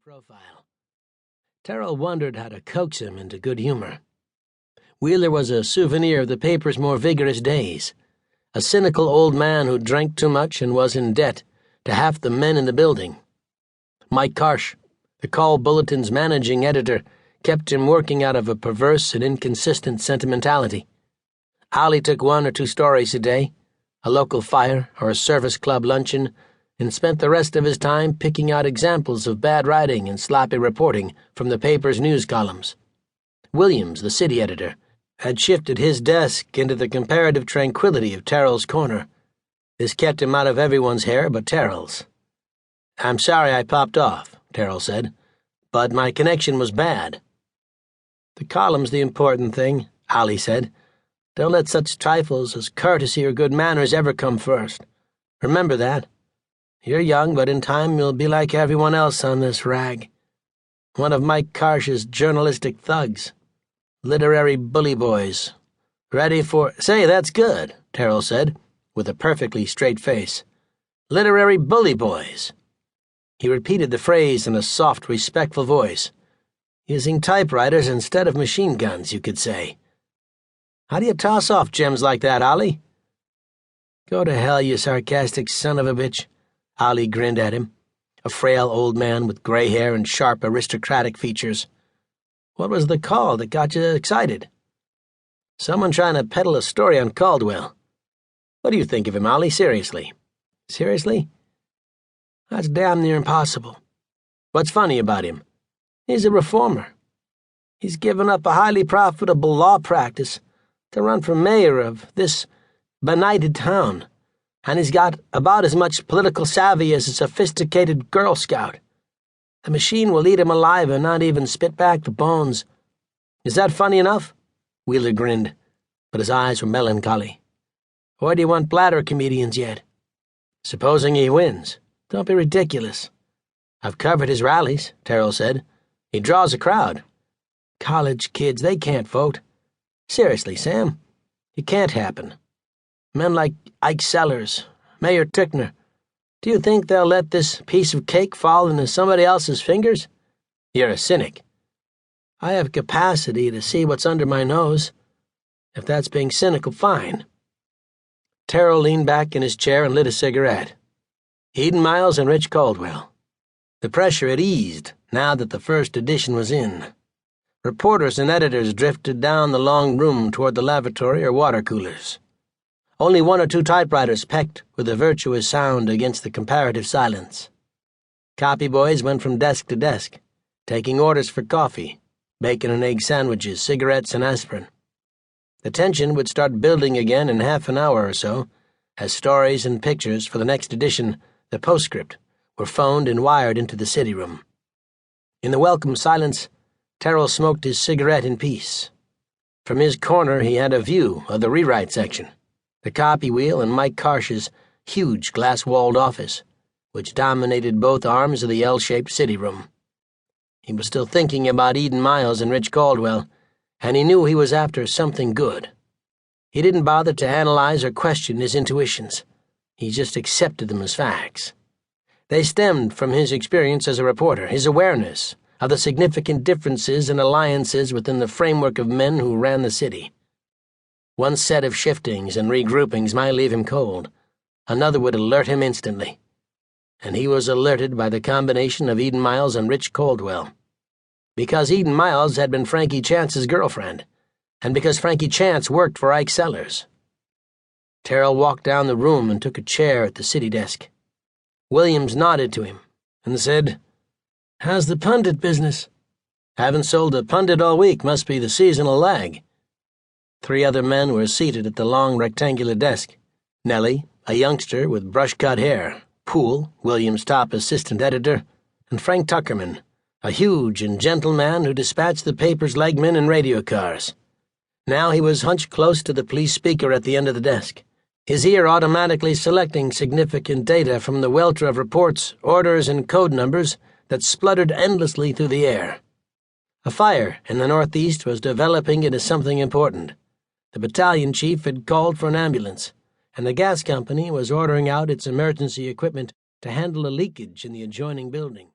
profile. Terrell wondered how to coax him into good humor. Wheeler was a souvenir of the paper's more vigorous days, a cynical old man who drank too much and was in debt to half the men in the building. Mike Karsh, the Call Bulletin's managing editor, kept him working out of a perverse and inconsistent sentimentality. Ollie took 1 or 2 stories a day, a local fire or a service club luncheon, and spent the rest of his time picking out examples of bad writing and sloppy reporting from the paper's news columns. Williams, the city editor, had shifted his desk into the comparative tranquility of Terrell's corner. This kept him out of everyone's hair but Terrell's. "I'm sorry I popped off," Terrell said, "but my connection was bad." "The column's the important thing," Ollie said. "Don't let such trifles as courtesy or good manners ever come first. Remember that. You're young, but in time you'll be like everyone else on this rag. One of Mike Karsh's journalistic thugs. Literary bully boys. Ready for—" "Say, that's good," Terrell said, with a perfectly straight face. "Literary bully boys." He repeated the phrase in a soft, respectful voice. "Using typewriters instead of machine guns, you could say. How do you toss off gems like that, Ollie?" "Go to hell, you sarcastic son of a bitch," Ollie grinned at him, a frail old man with gray hair and sharp aristocratic features. "What was the call that got you excited?" "Someone trying to peddle a story on Caldwell. What do you think of him, Ollie? Seriously?" "Seriously? That's damn near impossible." "What's funny about him?" "He's a reformer. He's given up a highly profitable law practice to run for mayor of this benighted town, and he's got about as much political savvy as a sophisticated Girl Scout. The machine will eat him alive and not even spit back the bones." "Is that funny enough?" Wheeler grinned, but his eyes were melancholy. "Or do you want bladder comedians yet?" "Supposing he wins." "Don't be ridiculous." "I've covered his rallies," Terrell said. "He draws a crowd." "College kids, they can't vote." "Seriously, Sam, it can't happen. Men like Ike Sellers, Mayor Tickner, do you think they'll let this piece of cake fall into somebody else's fingers?" "You're a cynic." "I have capacity to see what's under my nose. If that's being cynical, fine." Terrell leaned back in his chair and lit a cigarette. Eden Miles and Rich Caldwell. The pressure had eased now that the first edition was in. Reporters and editors drifted down the long room toward the lavatory or water coolers. Only 1 or 2 typewriters pecked with a virtuous sound against the comparative silence. Copy boys went from desk to desk, taking orders for coffee, bacon and egg sandwiches, cigarettes, and aspirin. The tension would start building again in half an hour or so, as stories and pictures for the next edition, the postscript, were phoned and wired into the city room. In the welcome silence, Terrell smoked his cigarette in peace. From his corner he had a view of the rewrite section, the copy wheel, and Mike Karsh's huge glass-walled office, which dominated both arms of the L-shaped city room. He was still thinking about Eden Miles and Rich Caldwell, and he knew he was after something good. He didn't bother to analyze or question his intuitions. He just accepted them as facts. They stemmed from his experience as a reporter, his awareness of the significant differences and alliances within the framework of men who ran the city. One set of shiftings and regroupings might leave him cold. Another would alert him instantly. And he was alerted by the combination of Eden Miles and Rich Caldwell. Because Eden Miles had been Frankie Chance's girlfriend, and because Frankie Chance worked for Ike Sellers. Terrell walked down the room and took a chair at the city desk. Williams nodded to him and said, "How's the pundit business?" "Haven't sold a pundit all week. Must be the seasonal lag." 3 other men were seated at the long rectangular desk. Nellie, a youngster with brush-cut hair, Poole, Williams' top assistant editor, and Frank Tuckerman, a huge and gentle man who dispatched the paper's legmen and radio cars. Now he was hunched close to the police speaker at the end of the desk, his ear automatically selecting significant data from the welter of reports, orders, and code numbers that spluttered endlessly through the air. A fire in the northeast was developing into something important. The battalion chief had called for an ambulance, and the gas company was ordering out its emergency equipment to handle a leakage in the adjoining building.